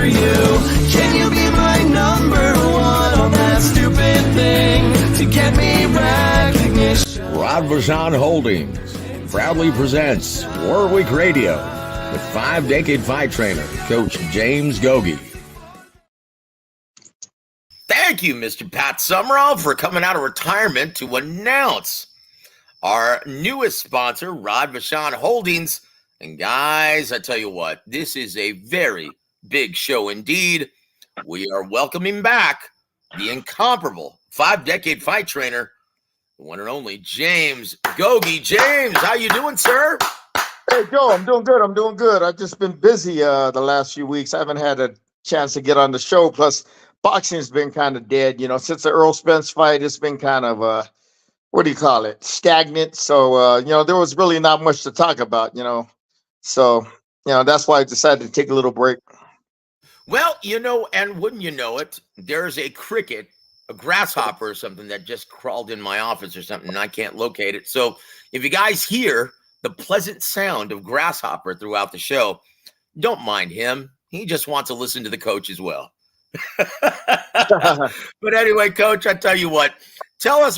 for you. Can you be my number one on that stupid thing to get me recognition? Rod Vachon Holdings proudly presents Warwick Radio with 5-decade fight trainer, Coach James Gogue. Thank you, Mr. Pat Summerall, for coming out of retirement to announce our newest sponsor, Rod Vachon Holdings. And guys, I tell you what, this is a very big show indeed. We are welcoming back the incomparable 5-decade fight trainer, the one and only James Gogue. James, how you doing, sir? Hey, Joe, I'm doing good. I've just been busy the last few weeks. I haven't had a chance to get on the show. Plus, boxing's been kind of dead. Since the Earl Spence fight, it's been kind of, stagnant. So, there was really not much to talk about, So, that's why I decided to take a little break. Well, and wouldn't you know it, there's a cricket, a grasshopper or something that just crawled in my office or something, and I can't locate it. So if you guys hear the pleasant sound of grasshopper throughout the show, don't mind him. He just wants to listen to the coach as well. But anyway, Coach, I tell you what,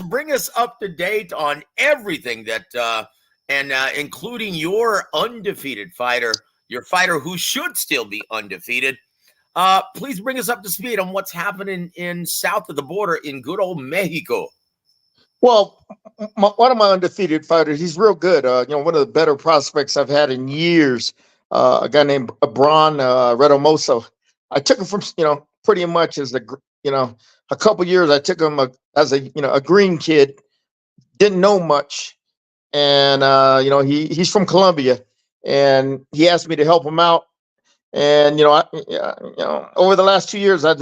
bring us up to date on everything that, including your undefeated fighter, your fighter who should still be undefeated. Please bring us up to speed on what's happening in south of the border in good old Mexico. Well, one of my undefeated fighters, he's real good. One of the better prospects I've had in years, a guy named Bron Redomoso. I took him from, pretty much as a couple years. I took him as a green kid, didn't know much. And, he's from Colombia, and he asked me to help him out. And, over the last 2 years, I've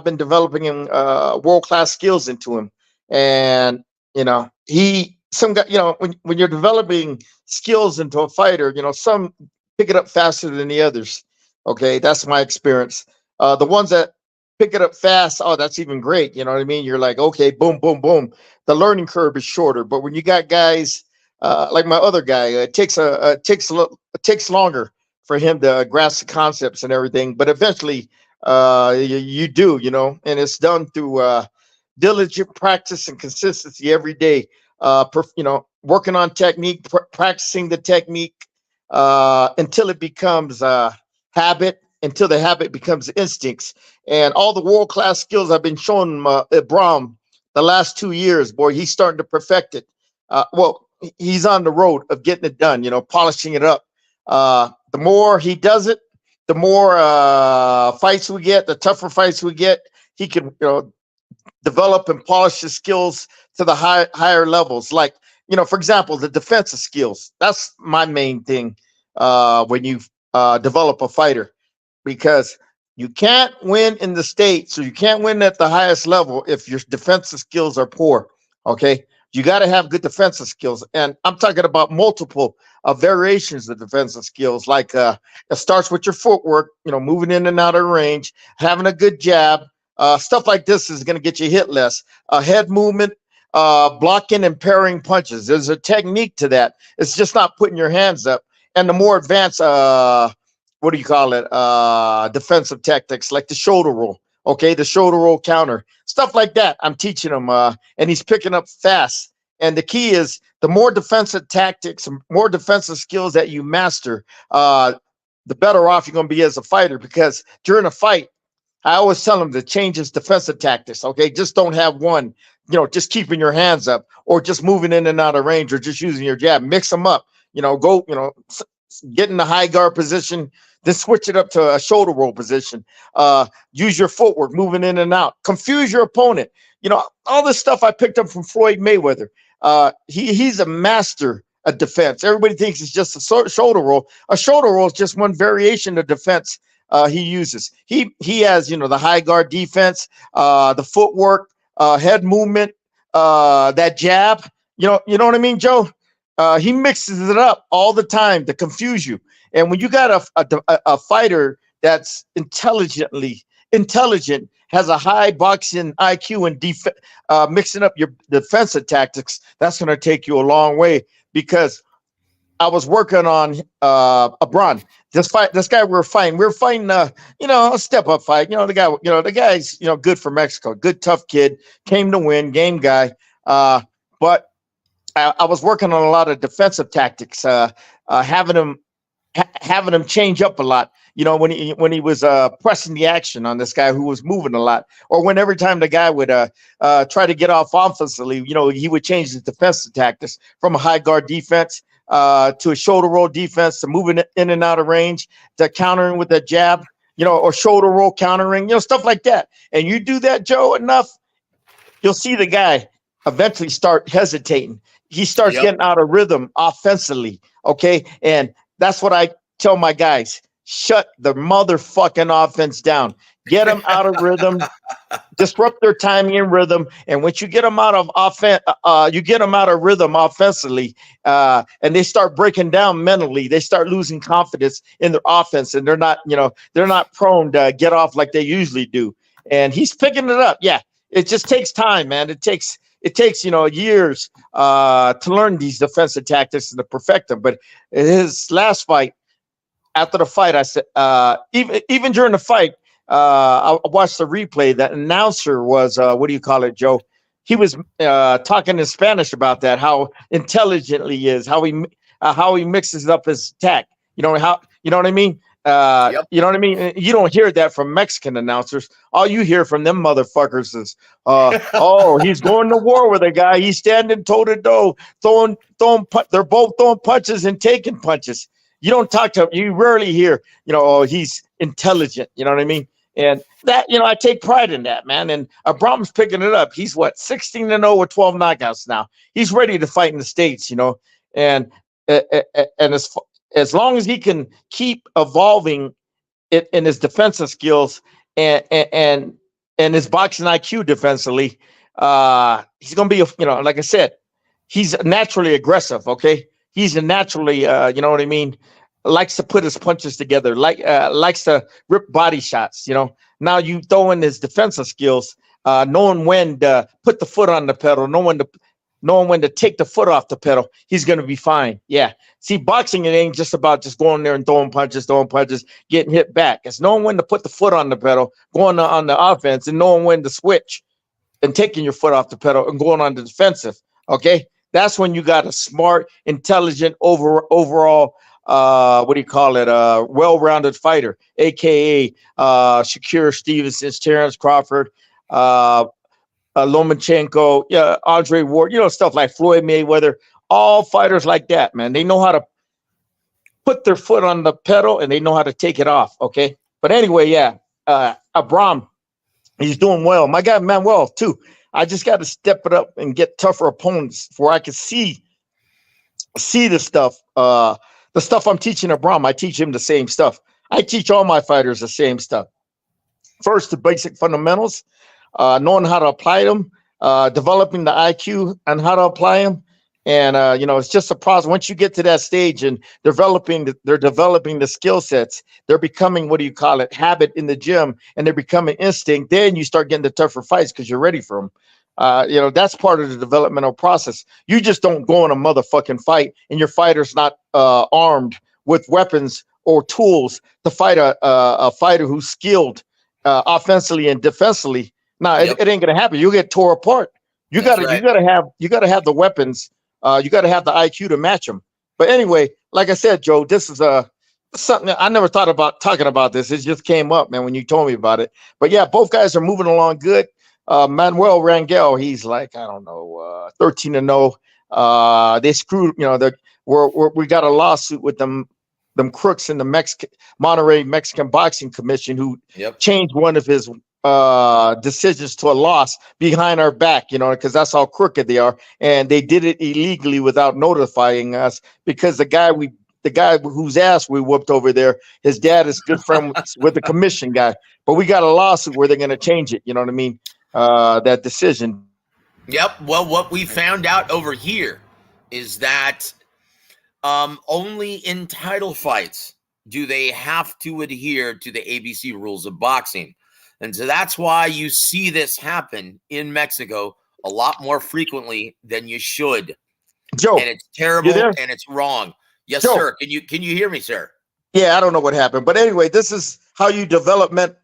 been developing world-class skills into him. And, when you're developing skills into a fighter, some pick it up faster than the others. Okay. That's my experience. The ones that pick it up fast, oh, that's even great. You know what I mean? You're like, okay, boom, boom, boom. The learning curve is shorter. But when you got guys like my other guy, it takes longer for him to grasp the concepts and everything. But eventually you do, and it's done through diligent practice and consistency every day. Working on technique, practicing the technique until it becomes habit, until the habit becomes instincts. And all the world-class skills I've been showing at Brom the last 2 years, boy, he's starting to perfect it. He's on the road of getting it done, polishing it up. The more he does it, the more fights we get, the tougher fights we get. He can, develop and polish his skills to the higher levels. Like, for example, the defensive skills. That's my main thing when you develop a fighter, because you can't win in the States, or you can't win at the highest level if your defensive skills are poor. Okay. You got to have good defensive skills. And I'm talking about multiple variations of defensive skills. Like it starts with your footwork, moving in and out of range, having a good jab. Stuff like this is going to get you hit less. Head movement, blocking and parrying punches. There's a technique to that. It's just not putting your hands up. And the more advanced, defensive tactics, like the shoulder roll. Okay, the shoulder roll counter, stuff like that. I'm teaching him, and he's picking up fast. And the key is the more defensive tactics, more defensive skills that you master, the better off you're going to be as a fighter. Because during a fight, I always tell him to change his defensive tactics. Okay, just don't have one, just keeping your hands up, or just moving in and out of range, or just using your jab. Mix them up. Get in the high guard position, then switch it up to a shoulder roll position. Use your footwork, moving in and out. Confuse your opponent. All this stuff I picked up from Floyd Mayweather. He's a master of defense. Everybody thinks it's just a shoulder roll. A shoulder roll is just one variation of defense he uses. He has, the high guard defense, the footwork, head movement, that jab. You know what I mean, Joe? He mixes it up all the time to confuse you. And when you got a fighter that's intelligent, has a high boxing IQ, and mixing up your defensive tactics, that's going to take you a long way. Because I was working on a Braun. This guy we were fighting a step up fight. The guy's good for Mexico, good tough kid, came to win, game guy. But I was working on a lot of defensive tactics, having him change up a lot. When he was pressing the action on this guy who was moving a lot, or when every time the guy would try to get off offensively, he would change his defensive tactics from a high guard defense to a shoulder roll defense, to moving in and out of range, to countering with a jab, or shoulder roll countering, stuff like that. And you do that, Joe, enough, you'll see the guy eventually start hesitating. He starts getting out of rhythm offensively. Okay. And that's what I tell my guys. Shut the motherfucking offense down. Get them out of rhythm. Disrupt their timing and rhythm. And once you get them out of rhythm offensively, and they start breaking down mentally, they start losing confidence in their offense, and they're not prone to get off like they usually do. And he's picking it up. Yeah. It just takes time, man. It takes years to learn these defensive tactics and to perfect them. But his last fight, after the fight, I said, even during the fight, I watched the replay. That announcer was, what do you call it, Joe? He was talking in Spanish about that, how intelligently he is, how he mixes up his attack. You know what I mean? You know what I mean? You don't hear that from Mexican announcers. All you hear from them motherfuckers is, oh, he's going to war with a guy. He's standing toe to toe, they're both throwing punches and taking punches. You don't talk to him. You rarely hear, oh, he's intelligent. You know what I mean? And that, I take pride in that, man. And Abram's picking it up. He's 16-0 with 12 knockouts now. He's ready to fight in the States, and as long as he can keep evolving it in his defensive skills and his boxing IQ defensively, he's going to be, like I said, he's naturally aggressive. Okay. He's a naturally, you know what I mean? Likes to put his punches together, likes to rip body shots. Now you throw in his defensive skills, knowing when to put the foot on the pedal, knowing when to take the foot off the pedal. He's going to be fine. Yeah. See, boxing, it ain't just about just going there and throwing punches, getting hit back. It's knowing when to put the foot on the pedal, going on the offense, and knowing when to switch and taking your foot off the pedal and going on the defensive. Okay. That's when you got a smart, intelligent, overall, well-rounded fighter, aka Shakur Stevenson, Terrence Crawford, Lomachenko, Andre Ward, stuff like Floyd Mayweather, all fighters like that, man. They know how to put their foot on the pedal and they know how to take it off. Okay. But anyway, Abram, he's doing well. My guy Manuel too. I just got to step it up and get tougher opponents where I can see the stuff. The stuff I'm teaching Abram, I teach him the same stuff. I teach all my fighters the same stuff. First, the basic fundamentals, knowing how to apply them, developing the IQ and how to apply them. And, it's just a process. Once you get to that stage and they're developing the skill sets, they're becoming, habit in the gym, and they're becoming instinct. Then you start getting the tougher fights because you're ready for them. That's part of the developmental process. You just don't go in a motherfucking fight and your fighter's not armed with weapons or tools to fight a fighter who's skilled offensively and defensively. It ain't gonna happen. You'll get tore apart. You gotta have the weapons. You got to have the IQ to match them. But anyway, like I said, Joe, this is something that I never thought about talking about this. It just came up, man, when you told me about it. But yeah, both guys are moving along good. Manuel Rangel, he's 13-0. They screwed, we got a lawsuit with them crooks in the Monterey Mexican Boxing Commission who changed one of his decisions to a loss behind our back, because that's how crooked they are. And they did it illegally without notifying us, because the guy whose ass we whooped over there, his dad is good friend with the commission guy. But we got a lawsuit where they're going to change it. You know what I mean? That decision. Yep. Well, what we found out over here is that only in title fights do they have to adhere to the ABC rules of boxing. And so that's why you see this happen in Mexico a lot more frequently than you should. Joe, and it's terrible and it's wrong. Yes, Joe. sir. Can you hear me, sir? Yeah, I don't know what happened, but anyway, this is how you development.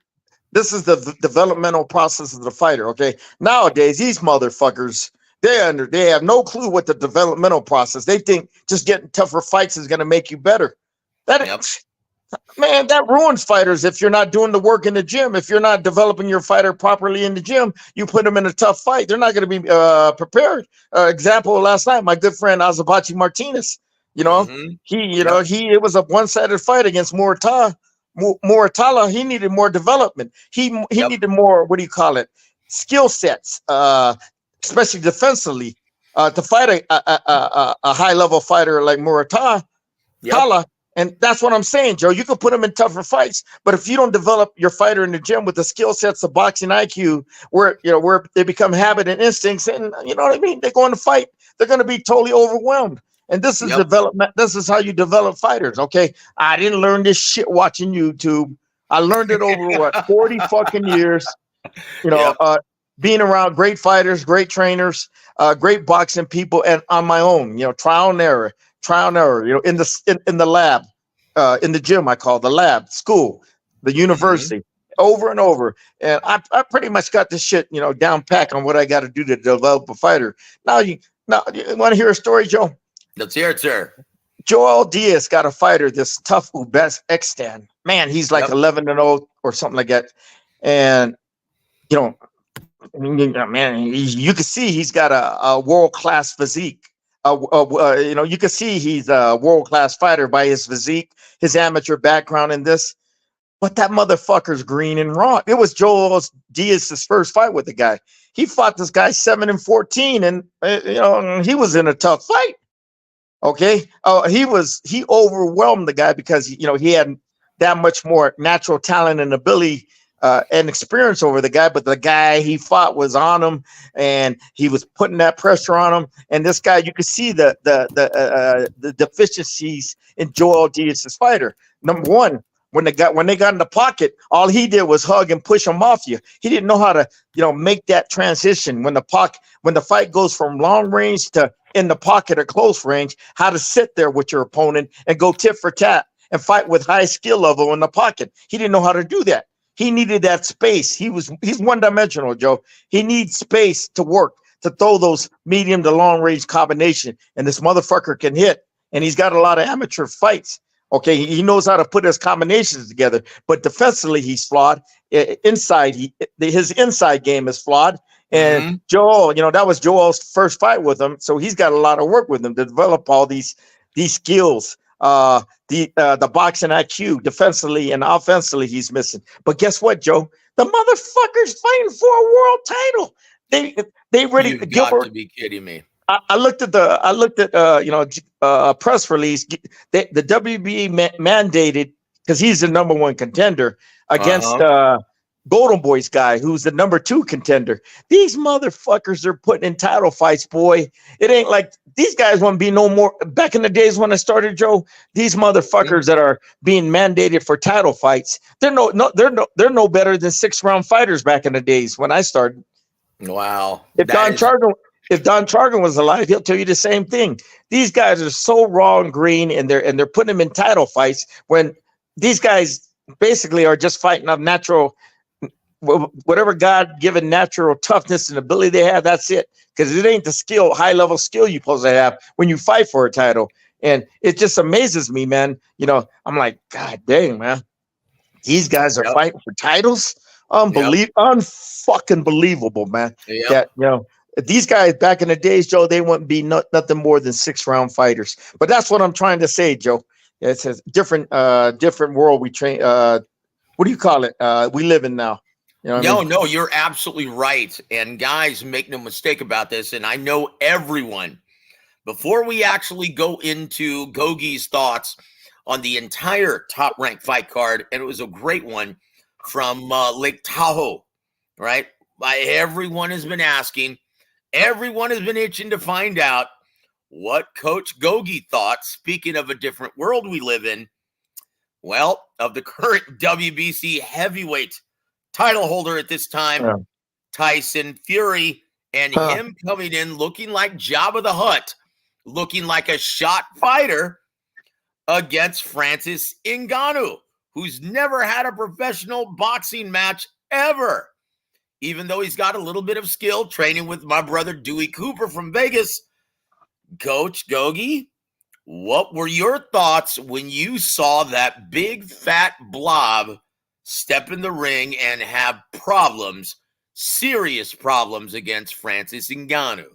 This is the developmental process of the fighter. Okay, nowadays these motherfuckers they have no clue what the developmental process. They think just getting tougher fights is going to make you better. That Yep. Man, that ruins fighters if you're not doing the work in the gym. If you're not developing your fighter properly in the gym, you put them in a tough fight, they're not going to be prepared. Example last night, my good friend Azabachi Martinez. You know, Mm-hmm. he it was a one-sided fight against Moratala. He needed more development. He Yep. needed more. What do you call it? Skill sets, especially defensively, to fight a high-level fighter like Muratala. Yep. And that's what I'm saying, Joe. You can put them in tougher fights, but if you don't develop your fighter in the gym with the skill sets of boxing IQ, where they become habit and instincts, and you know what I mean, they go in the fight, they're going to be totally overwhelmed. And this is Yep. development. This is how you develop fighters. Okay, I didn't learn this shit watching YouTube. I learned it over what 40 fucking years. You know, Yep. being around great fighters, great trainers, great boxing people, and on my own. You know, trial and error. You know, in the lab, in the gym, I call the lab, school, the university, over and over. And I pretty much got this shit, you know, down pack on what I got to do to develop a fighter. Now you want to hear a story, Joe? Let's hear it, sir. Joel Diaz got a fighter, this tough Uzbekistan. Man, he's like Yep. 11-0 or something like that. And you know, man, you can see he's got a world-class physique. You know, you can see he's a world-class fighter by his physique, his amateur background in this. But that motherfucker's green and raw. It was Joel Diaz's first fight with the guy. He fought this guy 7-14, and you know, he was in a tough fight. Okay, he overwhelmed the guy because you know he had that much more natural talent and ability and experience over the guy, but the guy he fought was on him, and he was putting that pressure on him. And this guy, you could see the deficiencies in Joel Diaz's fighter. Number one, when they got in the pocket, all he did was hug and push him off you. He didn't know how to, you know, make that transition when the fight goes from long range to in the pocket or close range, how to sit there with your opponent and go tit for tat and fight with high skill level in the pocket. He didn't know how to do that. He needed that space. He's one-dimensional, Joe. He needs space to work, to throw those medium to long range combination. And this motherfucker can hit. And he's got a lot of amateur fights. Okay, he knows how to put his combinations together, but defensively he's flawed. Inside, his inside game is flawed. And Joel, you know, that was Joel's first fight with him, so he's got a lot of work with him to develop all these skills. The boxing IQ, defensively and offensively, he's missing. But guess what, Joe? The motherfucker's fighting for a world title. They ready. You've Gilbert, got to be kidding me. I looked at you know, a press release. The WBA mandated, because he's the number one contender against Golden Boy's guy, who's the number 2 contender. These motherfuckers are putting in title fights, boy. It ain't like these guys won't be no more. Back in the days when I started, Joe, these motherfuckers that are being mandated for title fights, they're no better than 6-round fighters back in the days when I started. Wow. If Don Chargan was alive, he'll tell you the same thing. These guys are so raw and green, and they're putting them in title fights when these guys basically are just fighting up natural, whatever God-given natural toughness and ability they have. That's it, because it ain't the skill, high-level skill you're supposed to have when you fight for a title. And it just amazes me, man. You know, I'm like, God dang, man, these guys are fighting for titles. Unfucking believable, man. Yep. That, you know, these guys back in the days, Joe, they wouldn't be nothing more than 6-round fighters. But that's what I'm trying to say, Joe. It's a different world we train. What do you call it? We live in now. You know what I mean? No, you're absolutely right. And guys, make no mistake about this. And I know everyone, before we actually go into Gogue's thoughts on the entire Top Rank fight card, and it was a great one from Lake Tahoe, right? Everyone has been asking, everyone has been itching to find out what Coach Gogue thought, speaking of a different world we live in, well, of the current WBC heavyweight title holder at this time, Tyson Fury, and him coming in looking like Jabba the Hutt, looking like a shot fighter, against Francis Ngannou, who's never had a professional boxing match ever, even though he's got a little bit of skill training with my brother Dewey Cooper from Vegas. Coach Gogue, what were your thoughts when you saw that big fat blob step in the ring and have problems, serious problems against Francis Ngannou?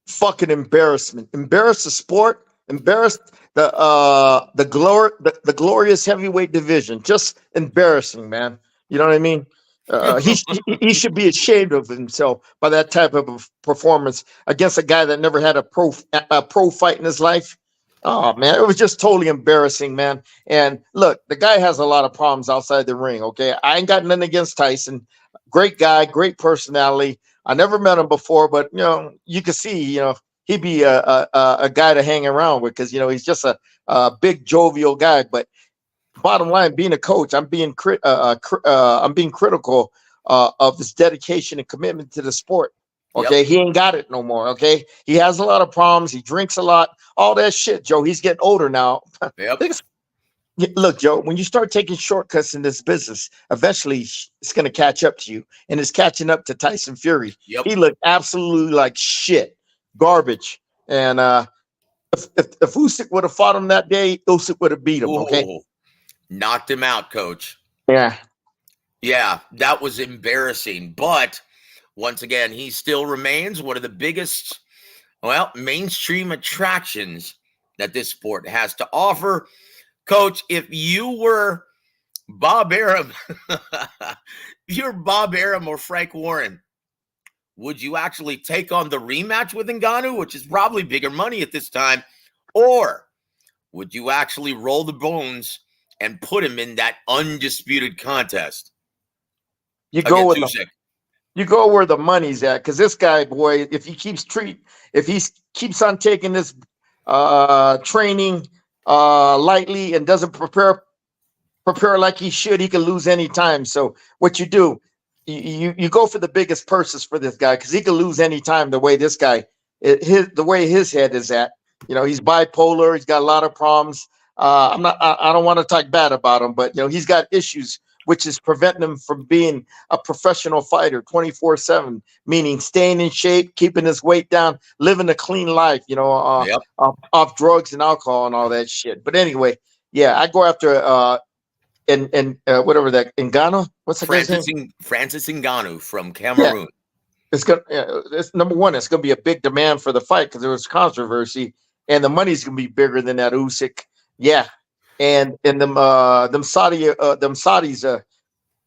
Fucking embarrassment. Embarrass the sport. Embarrass the glorious heavyweight division. Just embarrassing, man. You know what I mean? He should be ashamed of himself by that type of a performance against a guy that never had a pro fight in his life. Oh man, it was just totally embarrassing, man. And look, the guy has a lot of problems outside the ring. Okay, I ain't got nothing against Tyson. Great guy, great personality. I never met him before, but you can see, he'd be a guy to hang around with because he's just a big jovial guy. But bottom line, being a coach, I'm being critical of his dedication and commitment to the sport. Okay, Yep. he ain't got it no more. Okay, he has a lot of problems. He drinks a lot, all that shit, Joe. He's getting older now. Yep. Look, Joe, when you start taking shortcuts in this business, eventually it's going to catch up to you, and it's catching up to Tyson Fury. Yep. He looked absolutely like shit, garbage. And if Usyk would have fought him that day, Usyk would have beat him. Okay, Ooh, knocked him out, Coach. yeah. Yeah, that was embarrassing. But once again, he still remains one of the biggest, mainstream attractions that this sport has to offer. Coach, if you were Bob Arum, if you're Bob Arum or Frank Warren, would you actually take on the rematch with Ngannou, which is probably bigger money at this time, or would you actually roll the bones and put him in that undisputed contest? You go with Usyk? You go where the money's at, because this guy, boy, if he keeps on taking this training lightly and doesn't prepare like he should, he can lose any time. So what you do, you go for the biggest purses for this guy, because he can lose any time. The way this guy, the way his head is at, he's bipolar. He's got a lot of problems. I don't want to talk bad about him, but he's got issues which is preventing him from being a professional fighter 24/7, meaning staying in shape, keeping his weight down, living a clean life, off drugs and alcohol and all that shit. But anyway, yeah, I go after whatever that Ngannou. What's the guy's name? Francis Ngannou from Cameroon. Yeah. It's number one. It's gonna be a big demand for the fight because there was controversy, and the money's gonna be bigger than that Usyk. Yeah. And them Saudis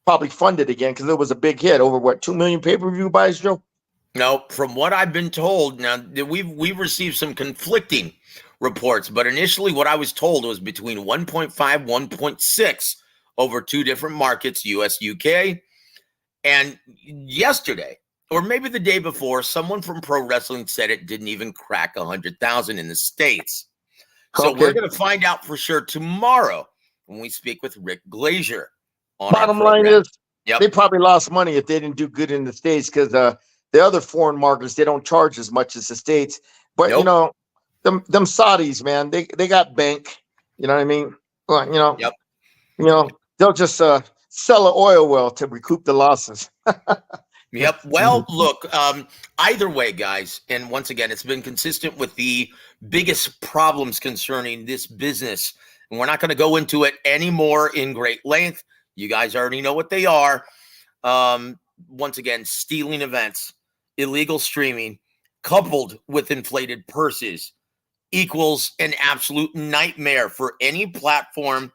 probably funded again because it was a big hit over 2 million pay-per-view buys, Joe. No, from what I've been told, now we've received some conflicting reports, but initially what I was told was between 1.5, 1.6 over two different markets, US, UK. And yesterday, or maybe the day before, someone from Pro Wrestling said it didn't even crack 100,000 in the States. So we're going to find out for sure tomorrow when we speak with Rick Glazier. Bottom line is, they probably lost money if they didn't do good in the States, because the other foreign markets, they don't charge as much as the States. But them Saudis, man, they got bank. You know what I mean? They'll just sell an oil well to recoup the losses. Yep. Well, look, either way, guys, and once again, it's been consistent with the biggest problems concerning this business. And we're not going to go into it anymore in great length. You guys already know what they are. Once again, stealing events, illegal streaming, coupled with inflated purses equals an absolute nightmare for any platform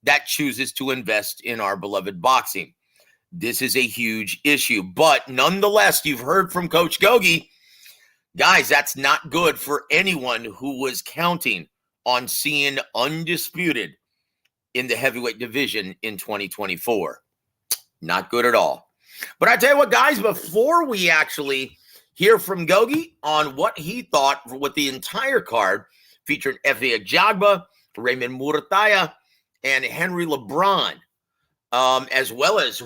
that chooses to invest in our beloved boxing. This is a huge issue, but nonetheless, you've heard from Coach Gogue. Guys, that's not good for anyone who was counting on seeing undisputed in the heavyweight division in 2024. Not good at all. But I tell you what, guys, before we actually hear from Gogue on what he thought with the entire card, featuring W.A.W, Raymond Murataya, and Henry LeBron, as well as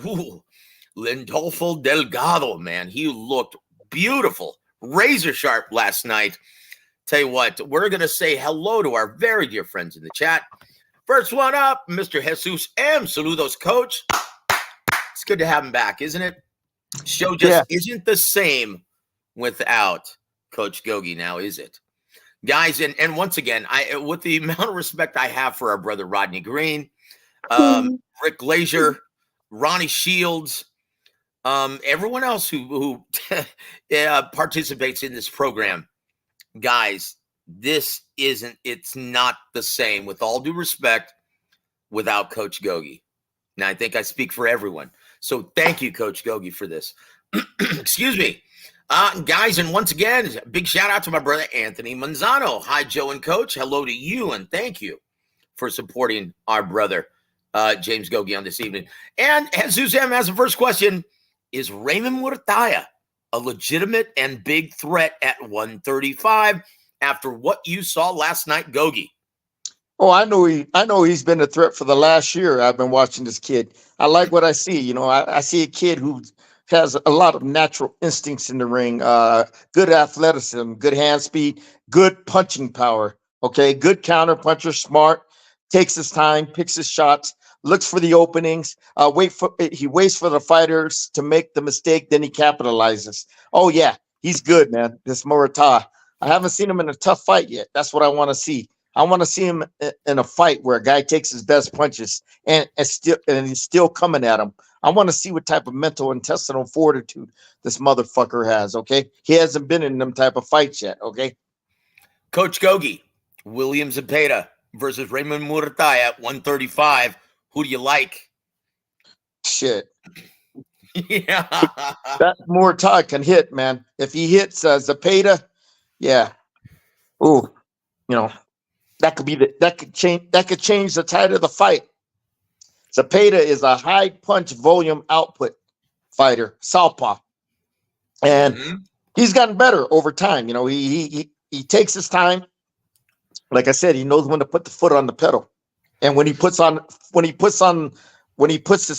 Lindolfo Delgado, man. He looked beautiful, razor sharp last night. Tell you what, we're going to say hello to our very dear friends in the chat. First one up, Mr. Jesus M. Saludos, Coach. It's good to have him back, isn't it? Show just isn't the same without Coach Gogue now, is it? Guys, and once again, with the amount of respect I have for our brother Rodney Green, Rick Glazier, Ronnie Shields, everyone else who participates in this program, guys, it's not the same, with all due respect, without Coach Gogue. Now, I think I speak for everyone. So thank you, Coach Gogue, for this. Excuse me. Guys, and once again, big shout out to my brother Anthony Manzano. Hi, Joe and Coach. Hello to you, and thank you for supporting our brother James Gogue on this evening. And Jesus M has the first question: is Raymond Murtaya a legitimate and big threat at 135 after what you saw last night, Gogue? Oh, I know he's been a threat for the last year. I've been watching this kid. I like what I see. You know, I see a kid who has a lot of natural instincts in the ring, good athleticism, good hand speed, good punching power. Okay, good counter puncher, smart, takes his time, picks his shots, looks for the openings. He waits for the fighters to make the mistake, then he capitalizes. Oh yeah, he's good, man. This Murata. I haven't seen him in a tough fight yet. That's what I want to see. I want to see him in a fight where a guy takes his best punches and he's still coming at him. I want to see what type of mental intestinal fortitude this motherfucker has. Okay, he hasn't been in them type of fights yet. Okay, Coach Gogue, William Zepeda versus Raymond Murtaya at 135. Who do you like? Shit. Yeah, That Murtaya can hit, man. If he hits Zepeda, yeah. Ooh, you know. That could change the tide of the fight. Zepeda is a high punch volume output fighter, southpaw, and he's gotten better over time. You know, he takes his time. Like I said, he knows when to put the foot on the pedal, and when he puts his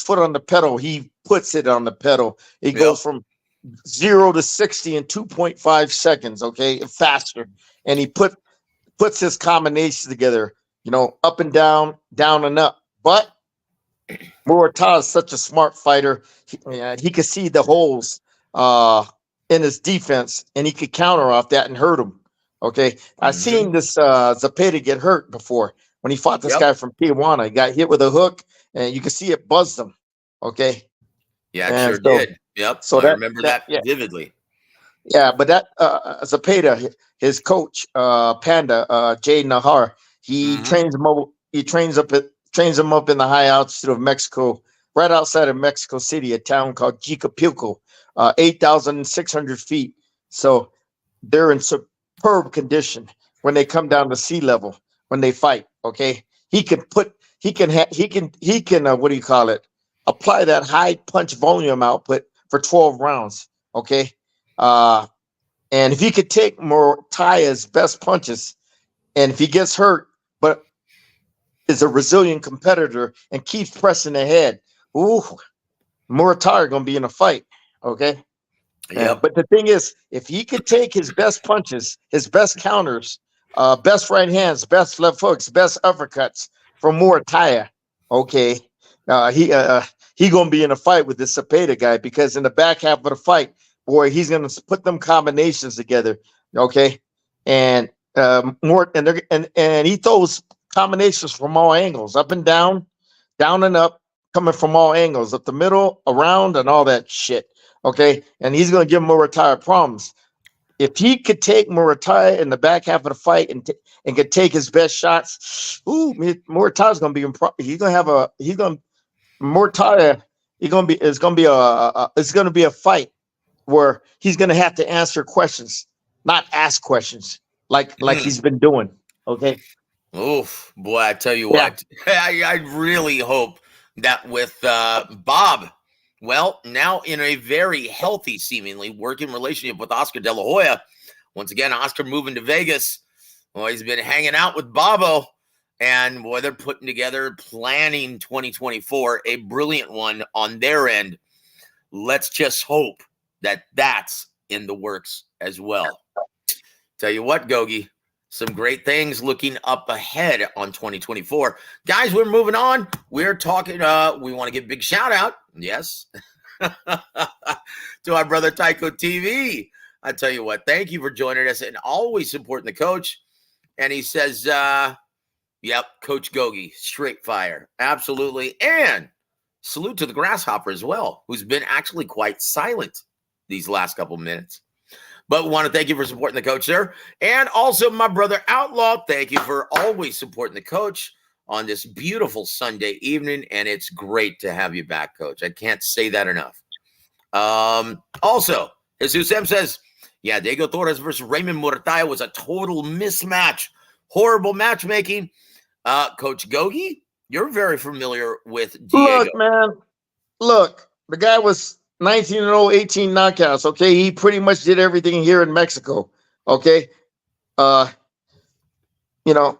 foot on the pedal, he puts it on the pedal. He goes from 0 to 60 in 2.5 seconds. Okay, faster, and he puts his combinations together, you know, up and down, down and up. But Murata is such a smart fighter. He could see the holes in his defense, and he could counter off that and hurt him. Okay, I've seen this Zepeda get hurt before when he fought this guy from Tijuana. He got hit with a hook, and you can see it buzzed him. Okay, yeah, it sure did. Yep, so I remember that vividly. Yeah, but that Zepeda, his coach, Panda, Jay Nahar, he trains him up. He trains him up in the high altitude of Mexico, right outside of Mexico City, a town called Jicapilco, 8,600 feet. So they're in superb condition when they come down to sea level when they fight. Okay, he can what do you call it? Apply that high punch volume output for 12 rounds. Okay. And if he could take Murtaya's best punches, and if he gets hurt, but is a resilient competitor and keeps pressing ahead, Murtaya gonna be in a fight. Okay. Yeah. But the thing is, if he could take his best punches, his best counters, best right hands, best left hooks, best uppercuts from Murtaya, okay, he gonna be in a fight with this Zepeda guy, because in the back half of the fight, boy, he's gonna put them combinations together, okay, and he throws combinations from all angles, up and down, down and up, coming from all angles, up the middle, around, and all that shit, okay, and he's gonna give Murtaya problems. If he could take Murtaya in the back half of the fight and could take his best shots, Murtaya's gonna be it's gonna be a fight where he's going to have to answer questions, not ask questions like he's been doing. Okay. Oof, boy, I tell you what, I really hope that with Bob, well, now in a very healthy, seemingly working relationship with Oscar De La Hoya. Once again, Oscar moving to Vegas. Well, he's been hanging out with Bobo, and boy, they're putting together, planning 2024, a brilliant one on their end. Let's just hope that that's in the works as well. Tell you what, Gogue, some great things looking up ahead on 2024. Guys, we're moving on. We're talking, we want to give a big shout out, yes, to our brother Tycho TV. I tell you what, thank you for joining us and always supporting the coach. And he says, yep, Coach Gogue, straight fire. Absolutely. And salute to the Grasshopper as well, who's been actually quite silent these last couple minutes. But we want to thank you for supporting the coach, sir. And also my brother Outlaw, thank you for always supporting the coach on this beautiful Sunday evening. And it's great to have you back, Coach. I can't say that enough. Also, Jesus M says, yeah, Diego Torres versus Raymond Murtaya was a total mismatch. Horrible matchmaking. Coach Gogue, you're very familiar with Diego. Look, man. Look, the guy was 19-0, 18 knockouts. Okay, he pretty much did everything here in Mexico. Okay, you know,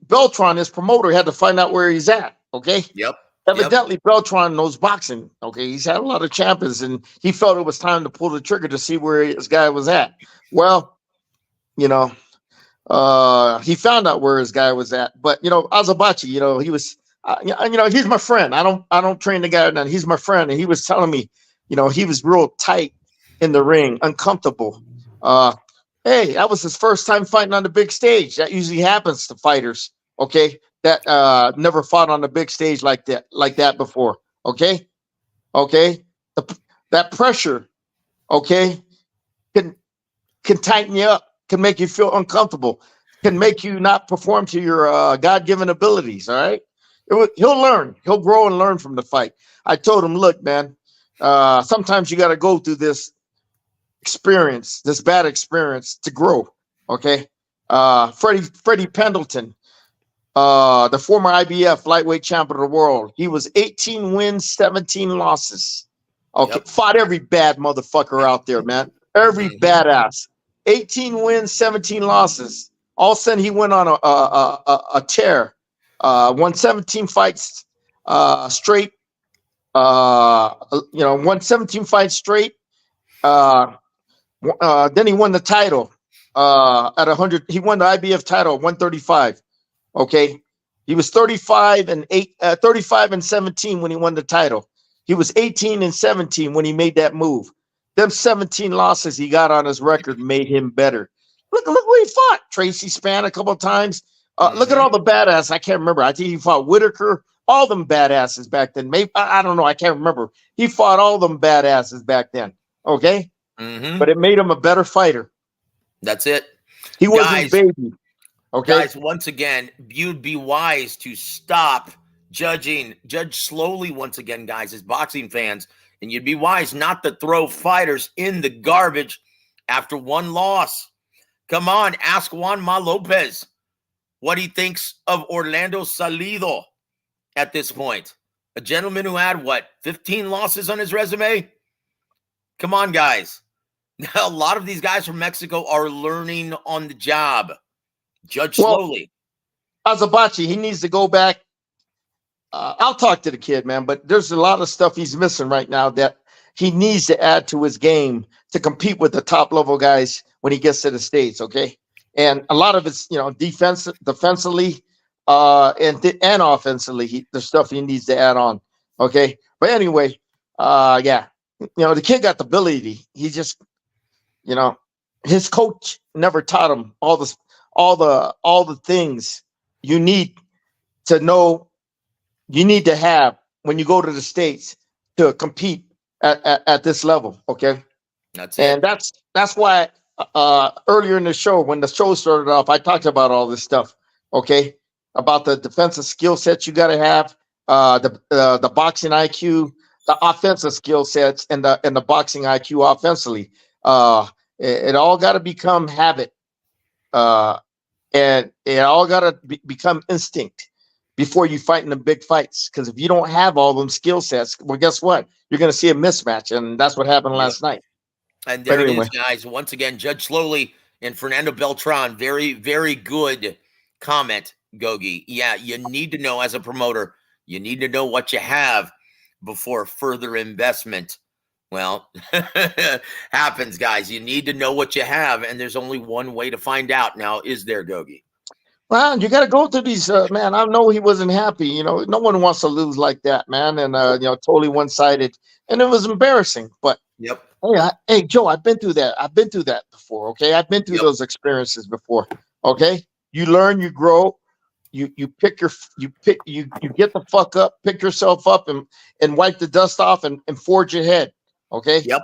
Beltran, his promoter, had to find out where he's at. Okay. Yep. Evidently, Beltran knows boxing. Okay, he's had a lot of champions, and he felt it was time to pull the trigger to see where this guy was at. Well, you know, he found out where his guy was at. But you know, Azabachi, you know, he was. You know, he's my friend. I don't train the guy. He's my friend, and he was telling me, you know, he was real tight in the ring, uncomfortable. Hey, that was his first time fighting on the big stage. That usually happens to fighters, okay, that never fought on the big stage like that before. Okay, that pressure, okay, can tighten you up, can make you feel uncomfortable, can make you not perform to your God-given abilities. All right. He'll learn. He'll grow and learn from the fight. I told him, look, man, sometimes you got to go through this experience, this bad experience to grow. Okay. Freddie Pendleton, the former IBF lightweight champion of the world. He was 18 wins, 17 losses. Okay. Yep. Fought every bad motherfucker out there, man. Every badass. 18 wins, 17 losses. All of a sudden he went on a tear. Won 17 fights straight. You know, won 17 fights straight. Then he won the title at 100. He won the IBF title at 135. Okay, he was 35 and 17 when he won the title. He was 18 and 17 when he made that move. Them 17 losses he got on his record made him better. Look where he fought. Tracy Spann a couple of times. Look at all the badass. I can't remember. I think he fought Whitaker, all them badasses back then. Maybe I don't know. I can't remember. He fought all them badasses back then. Okay, but it made him a better fighter. That's it. He was his baby. Okay, guys. Once again, you'd be wise to stop judging. Judge slowly. Once again, guys, as boxing fans, and you'd be wise not to throw fighters in the garbage after one loss. Come on, ask Juanma Lopez what he thinks of Orlando Salido at this point. A gentleman who had, 15 losses on his resume? Come on, guys. A lot of these guys from Mexico are learning on the job. Judge slowly. Azabachi, he needs to go back. I'll talk to the kid, man, but there's a lot of stuff he's missing right now that he needs to add to his game to compete with the top-level guys when he gets to the States, okay? And a lot of it's, you know, defensively, and offensively, the stuff he needs to add on. Okay. But anyway, yeah, you know, the kid got the ability. He just, you know, his coach never taught him all the things you need to know, you need to have when you go to the States to compete at this level. Okay. That's it. And that's why earlier in the show, when the show started off, I talked about all this stuff, okay, about the defensive skill sets you got to have, the boxing IQ, the offensive skill sets, and the boxing IQ offensively. It all got to become habit, and it all got to become instinct before you fight in the big fights. Because if you don't have all them skill sets, well, guess what? You're going to see a mismatch, and that's what happened last night. And there it is, guys. Once again, Judge Slowly and Fernando Beltran. Very, very good comment, Gogue. Yeah, you need to know as a promoter, you need to know what you have before further investment Well, happens, guys. You need to know what you have, and there's only one way to find out. Now, is there, Gogi? Well, you got to go through these, man. I know he wasn't happy. You know, no one wants to lose like that, man. And totally one sided, and it was embarrassing. But Yep. hey, Joe, I've been through that. I've been through that before. Okay, I've been through Yep. those experiences before. Okay, you learn, you grow, you get the fuck up, pick yourself up, and wipe the dust off and forge ahead. Okay. Yep.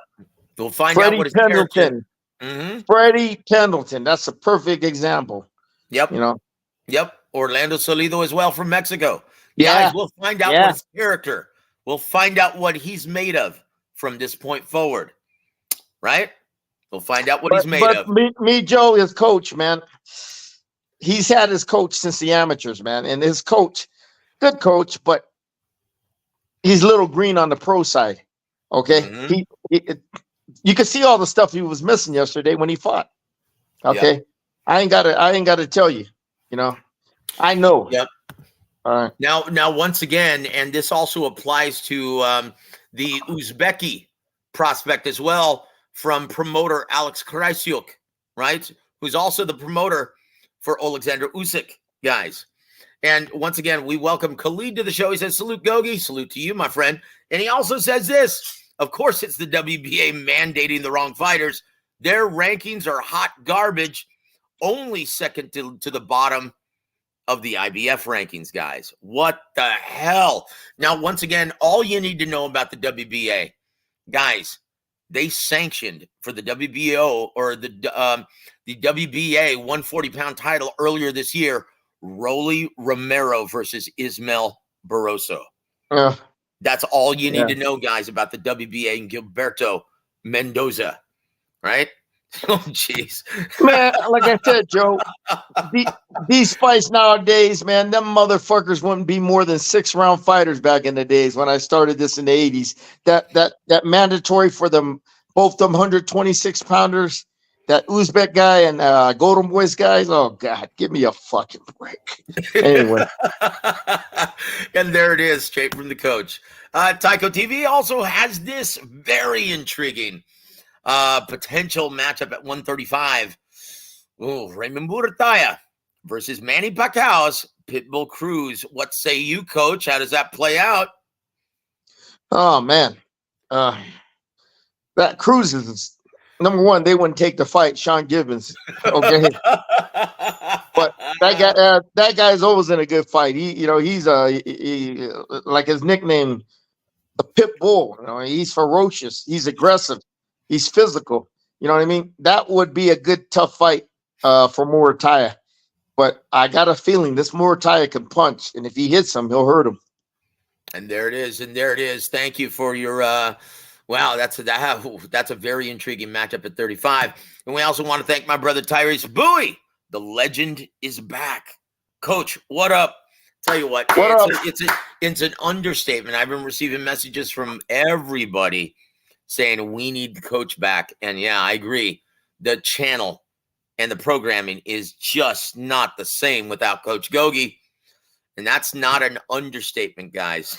We'll find out Freddie what his character. Pendleton. Freddie Pendleton. That's a perfect example. Yep. You know. Yep. Orlando Solido as well from Mexico. Yeah. Guys, we'll find out what his character. We'll find out what he's made of from this point forward. Right? We'll find out what he's made of. Me, Joe, his coach, man. He's had his coach since the amateurs, man. And his coach, good coach, but he's a little green on the pro side. Okay. Mm-hmm. You can see all the stuff he was missing yesterday when he fought. Okay. Yep. I ain't gotta tell you, you know. I know. Yep. All right. Now, once again, and this also applies to the Uzbeki prospect as well, from promoter Alex Krysiuk, right? Who's also the promoter for Alexander Usyk, guys. And once again, we welcome Khalid to the show. He says, salute, Gogi. Salute to you, my friend. And he also says this. Of course, it's the WBA mandating the wrong fighters. Their rankings are hot garbage, only second to the bottom of the IBF rankings, guys. What the hell? Now, once again, all you need to know about the WBA, guys, they sanctioned for the WBO or the WBA 140-pound title earlier this year, Rolly Romero versus Ismael Barroso. That's all you need to know, guys, about the WBA and Gilberto Mendoza, right? Oh, jeez. Man, like I said, Joe, these fights nowadays, man, them motherfuckers wouldn't be more than 6-round fighters back in the days when I started this in the 80s. That mandatory for them, both them 126-pounders, that Uzbek guy and Golden Boys guys. Oh, God, give me a fucking break. Anyway. And there it is, straight from the coach. Tyco TV also has this very intriguing potential matchup at 135. Oh, Raymond Murataya versus Manny Pacquiao's Pitbull Cruz. What say you, Coach? How does that play out? Oh, man. That Cruz is, number one, they wouldn't take the fight, Sean Gibbons. Okay. But that guy's always in a good fight. He's like his nickname, the Pit Bull. He's ferocious. He's aggressive. He's physical. You know what I mean? That would be a good, tough fight for Murataya. But I got a feeling this Murataya can punch, and if he hits him, he'll hurt him. And there it is. Thank you for your wow, that's a very intriguing matchup at 35. And we also want to thank my brother Tyrese Bowie. The legend is back. Coach, what up? Tell you what, it's an understatement. I've been receiving messages from everybody saying we need the coach back. And yeah, I agree. The channel and the programming is just not the same without Coach Gogue. And that's not an understatement, guys.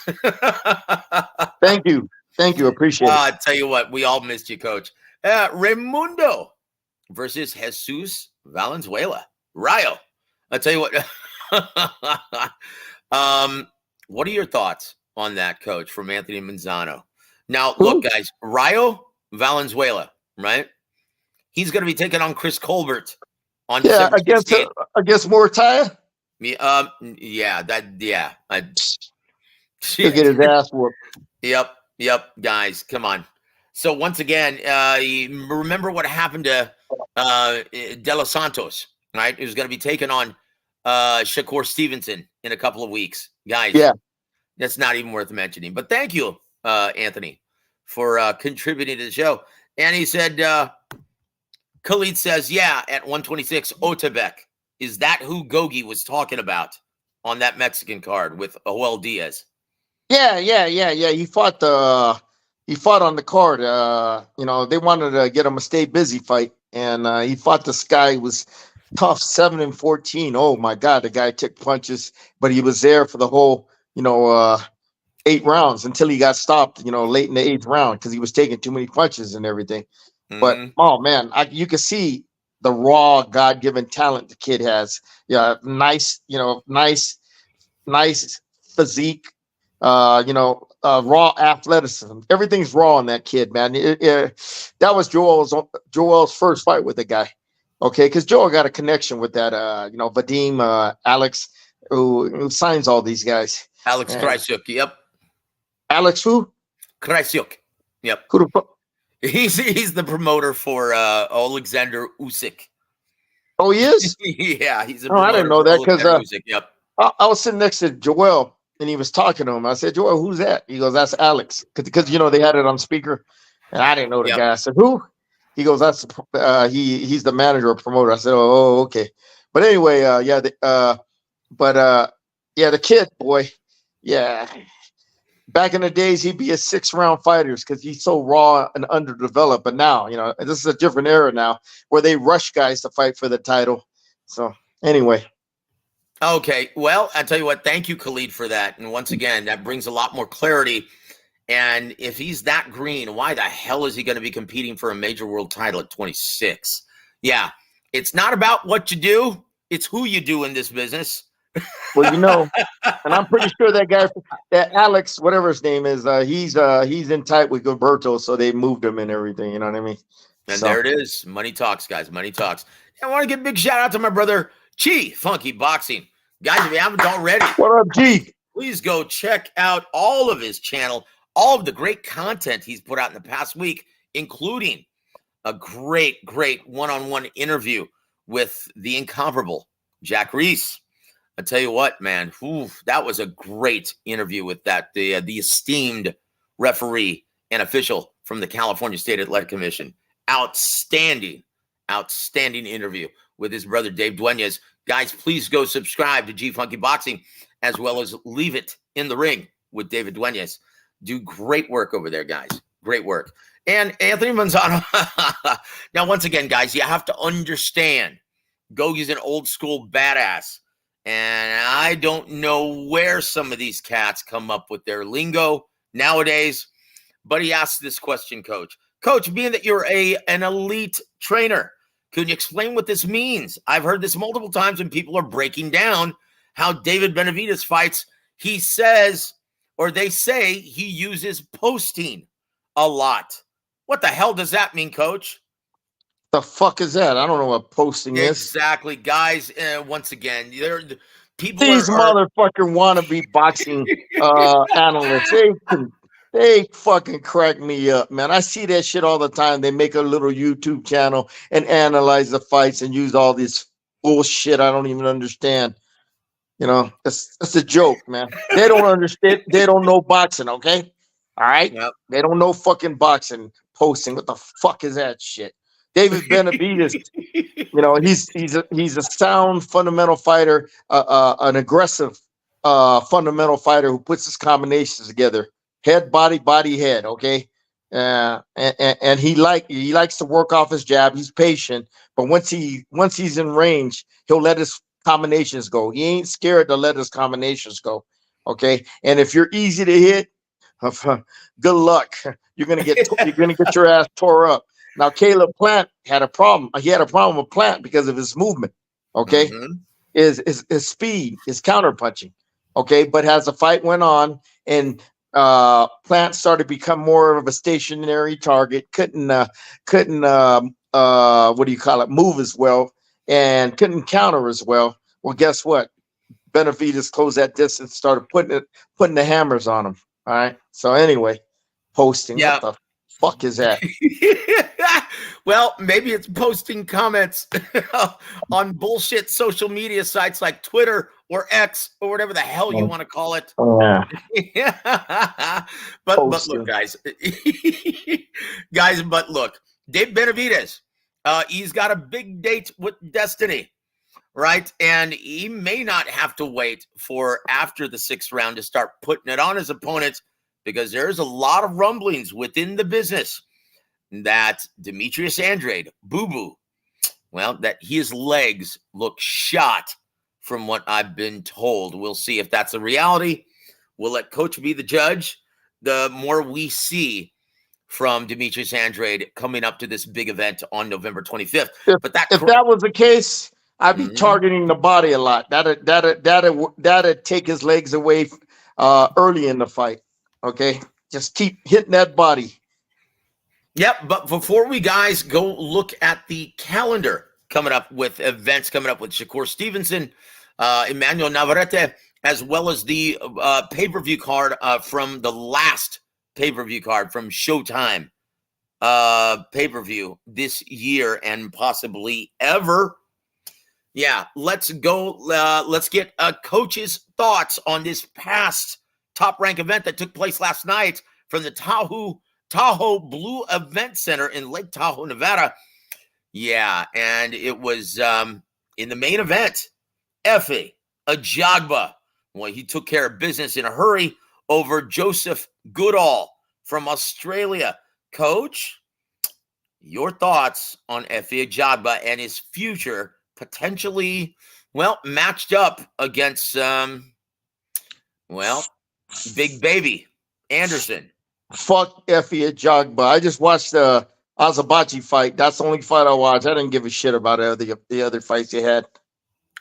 Thank you. Appreciate it. I tell you what, we all missed you, Coach. Raimundo versus Jesus Valenzuela. Rayo. I tell you what. What are your thoughts on that, Coach, from Anthony Manzano? Now, look, guys, Rayo Valenzuela, right? He's going to be taking on Chris Colbert on December 16th. Against Murataya? He'll get his ass whooped. Yep, guys, come on. So once again, remember what happened to De Los Santos, right? He was going to be taking on Shakur Stevenson in a couple of weeks. Guys, that's not even worth mentioning. But thank you, Anthony, for contributing to the show. And he said, Khalid says, at 126, Otebek. Is that who Gogue was talking about on that Mexican card with Joel Diaz? Yeah. He fought on the card. They wanted to get him a stay busy fight, and he fought this guy who was tough, 7-14. Oh my God, the guy took punches, but he was there for the whole, 8 rounds until he got stopped, late in the 8th round because he was taking too many punches and everything. But Mhm. oh man, you can see the raw God-given talent the kid has. Yeah, nice physique. Raw athleticism. Everything's raw in that kid, man. That was Joel's first fight with the guy. Okay, because Joel got a connection with that, Vadim, Alex, who signs all these guys. Alex And Krysiuk. Yep. Alex who? Krysiuk. Yep. Who the fuck? He's the promoter for Alexander Usyk. Oh, he is? Yeah, he's a Oh, I didn't promoter know for that because Alexander Usyk. Yep. I was sitting next to Joel and he was talking to him. I said, Joel, who's that? He goes, that's Alex. Because they had it on speaker and I didn't know the Yep. guy. I said, who? He goes, that's he's the manager or promoter. I said, oh, okay. But anyway, the kid, boy, yeah. Back in the days, he'd be a 6-round fighter because he's so raw and underdeveloped. But now, this is a different era now where they rush guys to fight for the title. So anyway. Okay. Well, I tell you what, thank you, Khalid, for that. And once again, that brings a lot more clarity. And if he's that green, why the hell is he going to be competing for a major world title at 26? Yeah, it's not about what you do, it's who you do in this business. Well, and I'm pretty sure that guy, that Alex, whatever his name is, he's in tight with Gilberto, so they moved him and everything. You know what I mean? And So there it is. Money talks, guys. Money talks. I want to give a big shout out to my brother, Chi Funky Boxing. Guys, if you haven't already, what up, G? please go check out all of his channel, all of the great content he's put out in the past week, including a great one-on-one interview with the incomparable Jack Reese. I tell you what, man, that was a great interview with the esteemed referee and official from the California State Athletic Commission. Outstanding interview with his brother Dave Duenas. Guys, please go subscribe to G Funky Boxing as well as Leave It in the Ring with David Duenas. Do great work over there, guys. Great work. And Anthony Manzano. Now, once again, guys, you have to understand, Gogue's an old school badass. And I don't know where some of these cats come up with their lingo nowadays. But he asked this question, Coach. Coach, being that you're an elite trainer, can you explain what this means? I've heard this multiple times when people are breaking down how David Benavidez fights. He says, or they say, he uses posting a lot. What the hell does that mean, Coach? The fuck is that? I don't know what posting is. Exactly, guys. Once again, people These motherfucking wannabe boxing analysts, they fucking crack me up, man. I see that shit all the time. They make a little YouTube channel and analyze the fights and use all this bullshit I don't even understand. It's a joke, man. They don't understand. They don't know boxing, okay? All right? Yep. They don't know fucking boxing posting. What the fuck is that shit? David Benavidez, he's a sound fundamental fighter, an aggressive fundamental fighter who puts his combinations together. Head, body, body, head. Okay, and he likes to work off his jab. He's patient, but once he's in range, he'll let his combinations go. He ain't scared to let his combinations go. Okay, and if you're easy to hit, good luck. You're gonna get your ass tore up. Now Caleb Plant had a problem. He had a problem with Plant because of his movement. Okay, his speed, his counter punching. Okay, but as the fight went on and Plant started to become more of a stationary target, couldn't move as well, and couldn't counter as well. Well, guess what? Benavidez closed that distance, started putting the hammers on him. All right. So anyway, posting. Yeah. What the fuck is that? Well, maybe it's posting comments on bullshit social media sites like Twitter or X or whatever the hell you want to call it. Yeah. But look, guys, but look, Dave Benavidez, he's got a big date with Destiny, right? And he may not have to wait for after the 6th round to start putting it on his opponents, because there's a lot of rumblings within the business that Demetrius Andrade, Boo-Boo, well, that his legs look shot from what I've been told. We'll see if that's a reality. we'll let Coach be the judge. The more we see from Demetrius Andrade coming up to this big event on November 25th. But if that was the case, I'd be Mhm. targeting the body a lot. That'd take his legs away early in the fight. Okay, just keep hitting that body. Yep, but before we guys go look at the calendar coming up with events coming up with Shakur Stevenson, Emmanuel Navarette, as well as the pay-per-view card from the last pay-per-view card from Showtime pay-per-view this year and possibly ever. Yeah, let's go. Let's get a coach's thoughts on this past top rank event that took place last night from the Tahoe Blue Event Center in Lake Tahoe, Nevada. Yeah, and it was in the main event, Efe Ajagba. Well, he took care of business in a hurry over Joseph Goodall from Australia. Coach, your thoughts on Efe Ajagba and his future potentially, well, matched up against, Big Baby Anderson. Fuck Efe Ajagba. I just watched the Azabachi fight. That's the only fight I watched. I didn't give a shit about the other fights they had.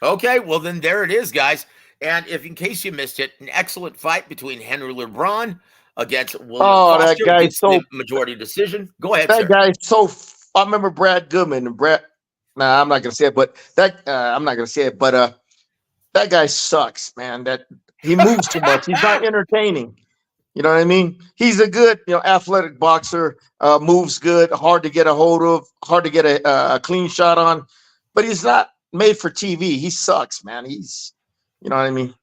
Okay, well then there it is, guys. And if in case you missed it, an excellent fight between Henry LeBron against William Foster. That guy's gets the majority decision. Go ahead, that sir. guy's so. I remember Brad Goodman and Brad. Nah, I'm not gonna say it, but I'm not gonna say it, but that guy sucks, man. That he moves too much. He's not entertaining. You know what I mean? He's a good, athletic boxer. Moves good, hard to get a hold of, hard to get a clean shot on, but he's not made for TV. He sucks, man. He's, you know what I mean?